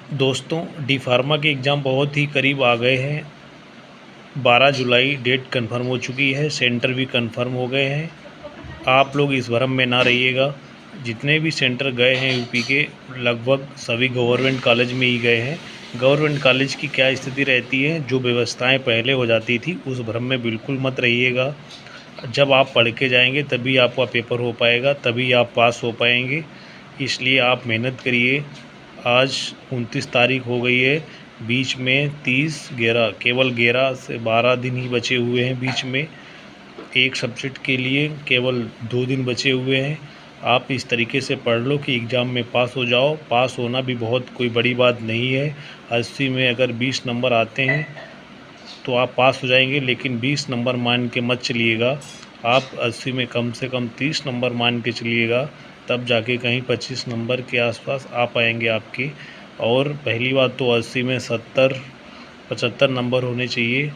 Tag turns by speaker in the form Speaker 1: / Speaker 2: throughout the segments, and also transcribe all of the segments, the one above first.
Speaker 1: दोस्तों, D pharma के exam बहुत ही करीब आ गए हैं। 12 जुलाई डेट कंफर्म हो चुकी है, सेंटर भी कंफर्म हो गए हैं। आप लोग इस भ्रम में ना रहिएगा। जितने भी सेंटर गए हैं यूपी के, लगभग सभी गवर्नमेंट कॉलेज में ही गए हैं। गवर्नमेंट कॉलेज की क्या स्थिति रहती है, जो व्यवस्थाएं पहले हो जाती थी, उस भ्रम में बिल्कुल मत रहिएगा। जब आप पढ़ के जाएंगे तभी आपका पेपर हो पाएगा, तभी आप पास हो पाएंगे। इसलिए आप मेहनत करिए। आज 29 तारीख हो गई है, बीच में 30-11 केवल 11 से 12 दिन ही बचे हुए हैं। बीच में एक सब्जेक्ट के लिए केवल 2 दिन बचे हुए हैं। आप इस तरीके से पढ़ लो कि एग्ज़ाम में पास हो जाओ। पास होना भी बहुत कोई बड़ी बात नहीं है। 80 में अगर 20 नंबर आते हैं तो आप पास हो जाएंगे, लेकिन 20 नंबर मान के मत चलिएगा। आप 80 में कम से कम 30 नंबर मान के चलिएगा, तब जाके कहीं 25 नंबर के आसपास आ पाएंगे आपके। और पहली बात तो 80 में 70-75 नंबर होने चाहिए।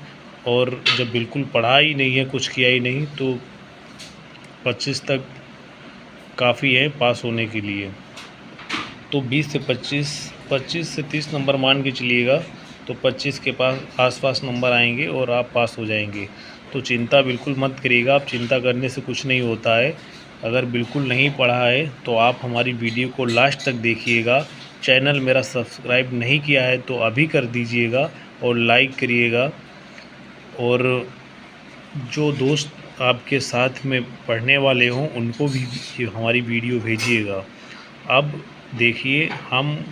Speaker 1: और जब बिल्कुल पढ़ा ही नहीं है, कुछ किया ही नहीं, तो 25 तक काफ़ी है पास होने के लिए। तो 20 से 25 से 30 नंबर मान के चलिएगा, तो 25 के पास आसपास नंबर आएंगे और आप पास हो जाएंगे। तो चिंता बिल्कुल मत करिएगा। आप चिंता करने से कुछ नहीं होता है। अगर बिल्कुल नहीं पढ़ा है तो आप हमारी वीडियो को लास्ट तक देखिएगा। चैनल मेरा सब्सक्राइब नहीं किया है तो अभी कर दीजिएगा और लाइक करिएगा। और जो दोस्त आपके साथ में पढ़ने वाले हों उनको भी हमारी वीडियो भेजिएगा। अब देखिए, हम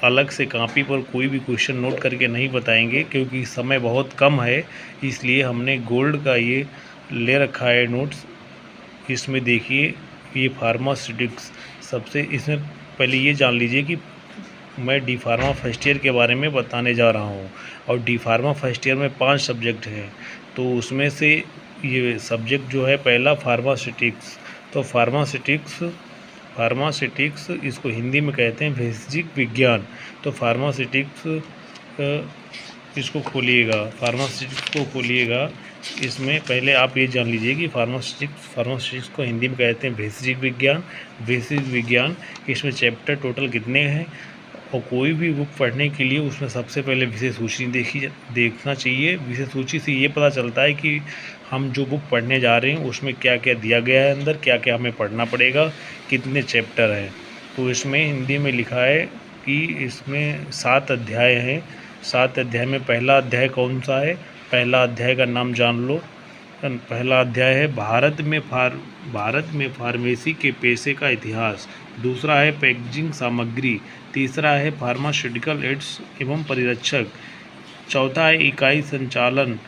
Speaker 1: अलग से कॉपी पर कोई भी क्वेश्चन नोट करके नहीं बताएंगे, क्योंकि समय बहुत कम है। इसलिए हमने गोल्ड का ये ले रखा है नोट्स। इसमें देखिए, ये फार्मास्यूटिक्स सबसे, इसमें पहले ये जान लीजिए कि मैं डी फार्मा फर्स्ट ईयर के बारे में बताने जा रहा हूँ। और डी फार्मा फर्स्ट ईयर में 5 सब्जेक्ट हैं, तो उसमें से ये सब्जेक्ट जो है पहला फार्मास्यूटिक्स। तो फार्मास्यूटिक्स इसको हिंदी में कहते हैं भेषजिक विज्ञान। तो फार्मास्यूटिक्स इसको खोलिएगा, फार्मास्यूटिक्स को खोलिएगा। इसमें पहले आप ये जान लीजिए कि फार्मास्यूटिक्स को हिंदी में कहते हैं भेषजिक विज्ञान। इसमें चैप्टर टोटल कितने हैं, और कोई भी बुक पढ़ने के लिए उसमें सबसे पहले विषय सूची देखना चाहिए। विषय सूची से ये पता चलता है कि हम जो बुक पढ़ने जा रहे हैं उसमें क्या क्या दिया गया है, अंदर क्या क्या हमें पढ़ना पड़ेगा, कितने चैप्टर हैं। तो इसमें हिंदी में लिखा है कि इसमें 7 अध्याय हैं। 7 अध्याय में पहला अध्याय कौन सा है, पहला अध्याय का नाम जान लो। पहला अध्याय है भारत में फार्मेसी के पेशे का इतिहास। दूसरा है पैकेजिंग सामग्री। तीसरा है फार्मास्यूटिकल एड्स एवं परिरक्षक। चौथा है इकाई संचालन।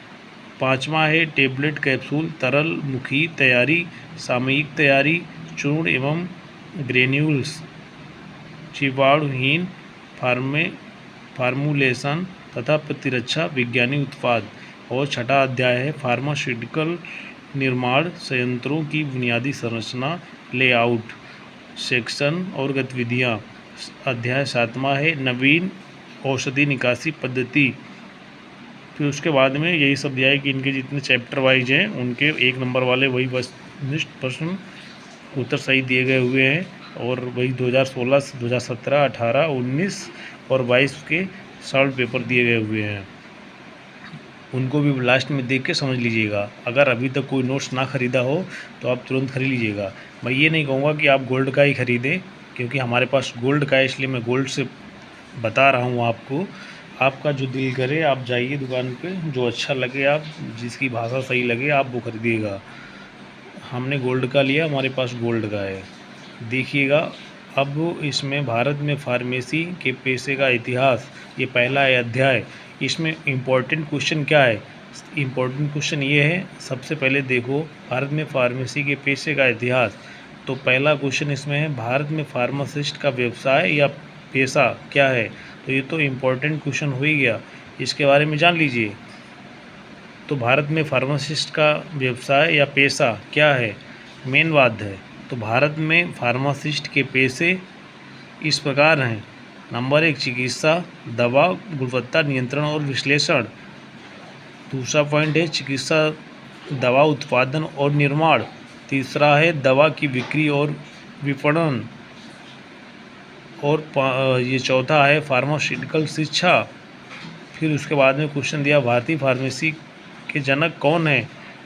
Speaker 1: पाँचवा है टेबलेट कैप्सूल तरल मुखी तैयारी, सामयिक तैयारी, चूर्ण एवं ग्रेन्यूल्स, जीवाणुहीन फार्मूलेशन तथा प्रतिरक्षा विज्ञानी उत्पाद। और छठा अध्याय है फार्मास्यूटिकल निर्माण संयंत्रों की बुनियादी संरचना, लेआउट, सेक्शन और गतिविधियाँ। अध्याय 7वां है नवीन औषधि निकासी पद्धति। फिर उसके बाद में यही सब दिया है कि इनके जितने चैप्टर वाइज हैं उनके 1 नंबर वाले वही बस प्रश्न उत्तर सही दिए गए हुए हैं। और वही 2016, 2017, 18, 19 और 22 के सॉल्व पेपर दिए गए हुए हैं। उनको भी लास्ट में देख के समझ लीजिएगा। अगर अभी तक कोई नोट्स ना ख़रीदा हो तो आप तुरंत खरीद लीजिएगा। मैं ये नहीं कहूँगा कि आप गोल्ड का ही ख़रीदें, क्योंकि हमारे पास गोल्ड का है, इसलिए मैं गोल्ड से बता रहा हूँ आपको। आपका जो दिल करे आप जाइए दुकान पे, जो अच्छा लगे, आप जिसकी भाषा सही लगे आप वो खरीदिएगा। हमने गोल्ड का लिया, हमारे पास गोल्ड का है। देखिएगा, अब इसमें भारत में फार्मेसी के पेशे का इतिहास, ये पहला है अध्याय। इसमें इम्पोर्टेंट क्वेश्चन क्या है, इम्पोर्टेंट क्वेश्चन ये है, सबसे पहले देखो भारत में फार्मेसी के पेशे का इतिहास। तो पहला क्वेश्चन इसमें है, भारत में फार्मासिस्ट का व्यवसाय या पेशा क्या है। तो ये तो इम्पोर्टेंट क्वेश्चन हो ही गया, इसके बारे में जान लीजिए। तो भारत में फार्मासिस्ट का व्यवसाय या पेशा क्या है, मेन बात है। तो भारत में फार्मासिस्ट के पेशे इस प्रकार हैं। नंबर 1 चिकित्सा, दवा, गुणवत्ता नियंत्रण और विश्लेषण। दूसरा पॉइंट है चिकित्सा दवा उत्पादन और निर्माण। तीसरा है दवा की बिक्री और विपणन। और ये चौथा है फार्मास्यूटिकल शिक्षा। फिर उसके बाद में क्वेश्चन दिया भारतीय फार्मेसी के जनक कौन है।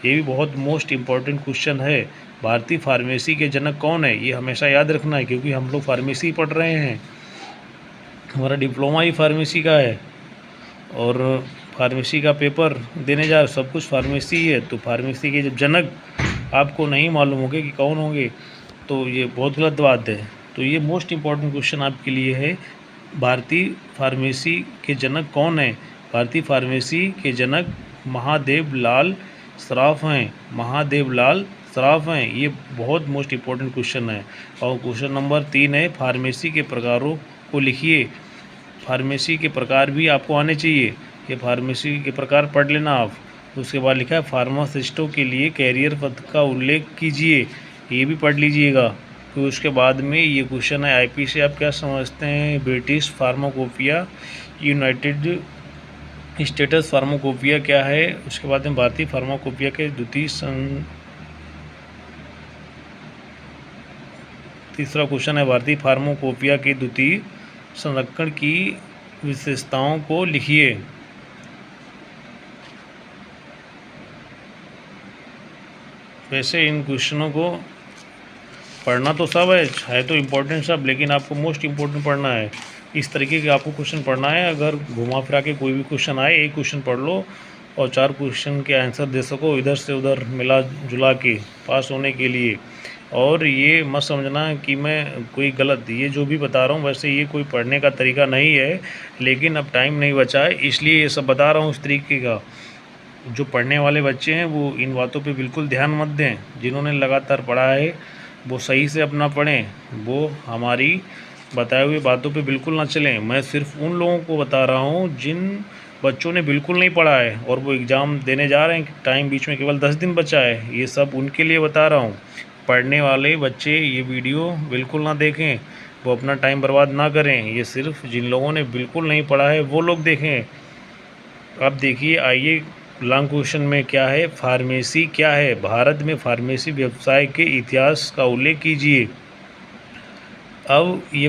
Speaker 1: ये भी बहुत मोस्ट इम्पॉर्टेंट क्वेश्चन है। भारतीय फार्मेसी के जनक कौन है, ये हमेशा याद रखना है, क्योंकि हम लोग फार्मेसी पढ़ रहे हैं, हमारा डिप्लोमा ही फार्मेसी का है और फार्मेसी का पेपर देने जा सब कुछ फार्मेसी है। तो फार्मेसी के जब जनक आपको नहीं मालूम होंगे कि कौन होंगे तो ये बहुत गलत बात है। तो ये मोस्ट इम्पॉर्टेंट क्वेश्चन आपके लिए है, भारतीय फार्मेसी के जनक कौन है। भारतीय फार्मेसी के जनक महादेव लाल सराफ हैं। महादेव लाल सराफ हैं। ये बहुत मोस्ट इम्पॉर्टेंट क्वेश्चन है। और क्वेश्चन नंबर 3 है फार्मेसी के प्रकारों को लिखिए। फार्मेसी के प्रकार भी आपको आने चाहिए, ये फार्मेसी के प्रकार पढ़ लेना आप। उसके बाद लिखा है फार्मासिस्टों के लिए कैरियर पथ का उल्लेख कीजिए, ये भी पढ़ लीजिएगा। फिर उसके बाद में ये क्वेश्चन है आईपी से आप क्या समझते हैं। British pharmacopoeia, United status pharmacopoeia क्या है। उसके बाद में भारतीय फार्माकोपिया के तीसरा क्वेश्चन है भारतीय फार्माकोपिया के द्वितीय संरक्षण की विशेषताओं को लिखिए। वैसे इन क्वेश्चनों को पढ़ना तो सब है तो इम्पोर्टेंट सब, लेकिन आपको मोस्ट इम्पोर्टेंट पढ़ना है। इस तरीके के आपको क्वेश्चन पढ़ना है। अगर घुमा फिरा के कोई भी क्वेश्चन आए, एक क्वेश्चन पढ़ लो और 4 क्वेश्चन के आंसर दे सको, इधर से उधर मिला जुला के पास होने के लिए। और ये मत समझना कि मैं कोई गलत, ये जो भी बता रहा हूँ वैसे ये कोई पढ़ने का तरीका नहीं है, लेकिन अब टाइम नहीं बचा है इसलिए ये सब बता रहा हूँ इस तरीके का। जो पढ़ने वाले बच्चे हैं वो इन बातों पे बिल्कुल ध्यान मत दें। जिन्होंने लगातार पढ़ा है वो सही से अपना पढ़ें, वो हमारी बताए हुए बातों पे बिल्कुल ना चलें। मैं सिर्फ उन लोगों को बता रहा हूँ जिन बच्चों ने बिल्कुल नहीं पढ़ा है और वो एग्ज़ाम देने जा रहे हैं, टाइम बीच में केवल 10 दिन बचा है, ये सब उनके लिए बता रहा हूँ। पढ़ने वाले बच्चे ये वीडियो बिल्कुल ना देखें, वो अपना टाइम बर्बाद ना करें। ये सिर्फ जिन लोगों ने बिल्कुल नहीं पढ़ा है वो लोग देखें। अब देखिए, आइए लॉन्ग क्वेश्चन में क्या है, फार्मेसी क्या है। भारत में फार्मेसी व्यवसाय के इतिहास का उल्लेख कीजिए। अब ये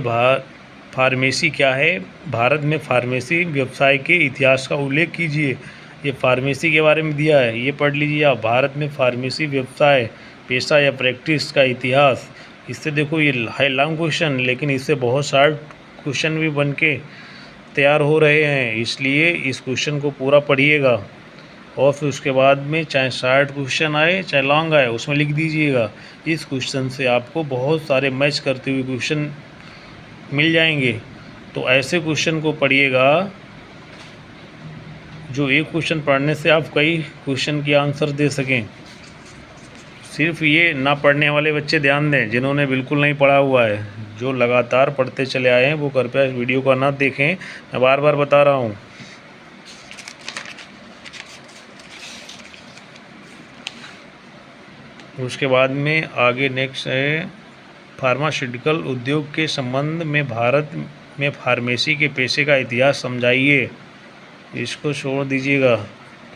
Speaker 1: फार्मेसी क्या है, भारत में फार्मेसी व्यवसाय के इतिहास का उल्लेख कीजिए। ये फार्मेसी के बारे में दिया है, ये पढ़ लीजिए आप। भारत में फार्मेसी व्यवसाय, पेशा या प्रैक्टिस का इतिहास। इससे देखो ये है लॉन्ग क्वेश्चन, लेकिन इससे बहुत शार्ट क्वेश्चन भी बन के तैयार हो रहे हैं, इसलिए इस क्वेश्चन को पूरा पढ़िएगा। और फिर उसके बाद में चाहे शार्ट क्वेश्चन आए चाहे लॉन्ग आए उसमें लिख दीजिएगा। इस क्वेश्चन से आपको बहुत सारे मैच करते हुए क्वेश्चन मिल जाएंगे। तो ऐसे क्वेश्चन को पढ़िएगा जो एक क्वेश्चन पढ़ने से आप कई क्वेश्चन के आंसर दे सकें। सिर्फ ये ना पढ़ने वाले बच्चे ध्यान दें, जिन्होंने बिल्कुल नहीं पढ़ा हुआ है। जो लगातार पढ़ते चले आए हैं वो कृपया इस वीडियो को ना देखें, मैं बार बार बता रहा हूँ। उसके बाद में आगे नेक्स्ट है फार्मास्यूटिकल उद्योग के संबंध में भारत में फार्मेसी के पेशे का इतिहास समझाइए। इसको छोड़ दीजिएगा,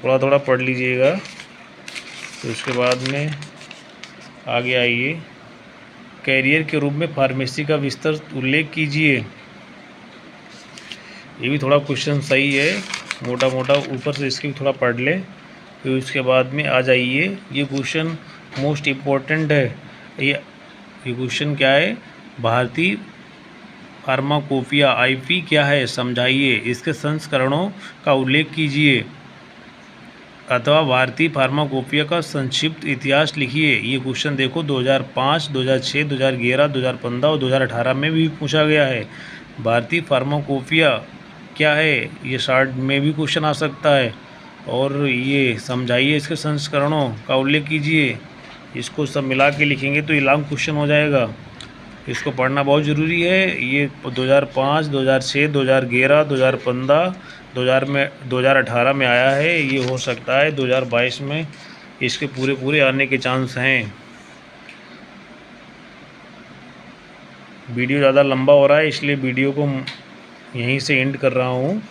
Speaker 1: थोड़ा थोड़ा पढ़ लीजिएगा। तो उसके बाद में आगे आइए, कैरियर के रूप में फार्मेसी का विस्तृत उल्लेख कीजिए। ये भी थोड़ा क्वेश्चन सही है, मोटा मोटा ऊपर से इसके भी थोड़ा पढ़ ले। फिर उसके बाद में आ जाइए, ये क्वेश्चन मोस्ट इम्पोर्टेंट है। ये क्वेश्चन क्या है, भारतीय फार्माकोपिया आईपी क्या है समझाइए, इसके संस्करणों का उल्लेख कीजिए, अथवा भारतीय फार्माकोपिया का संक्षिप्त इतिहास लिखिए। ये क्वेश्चन देखो 2005, 2006, 2011, 2015 और 2018 में भी पूछा गया है। भारतीय फार्माकोपिया क्या है, ये शार्ट में भी क्वेश्चन आ सकता है। और ये समझाइए, इसके संस्करणों का उल्लेख कीजिए। इसको सब मिला के लिखेंगे तो ये लॉन्ग क्वेश्चन हो जाएगा। इसको पढ़ना बहुत ज़रूरी है। ये 2005, 2006, 2011, 2015, 2018 में आया है। ये हो सकता है 2022 में इसके पूरे आने के चांस हैं। वीडियो ज़्यादा लंबा हो रहा है इसलिए वीडियो को यहीं से एंड कर रहा हूँ।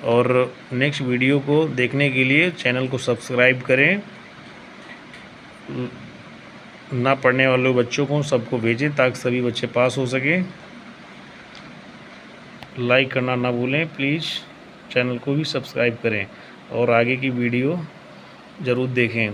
Speaker 1: और नेक्स्ट वीडियो को देखने के लिए चैनल को सब्सक्राइब करें। ना पढ़ने वाले बच्चों को सबको भेजें ताकि सभी बच्चे पास हो सकें। लाइक करना ना भूलें प्लीज़। चैनल को भी सब्सक्राइब करें और आगे की वीडियो ज़रूर देखें।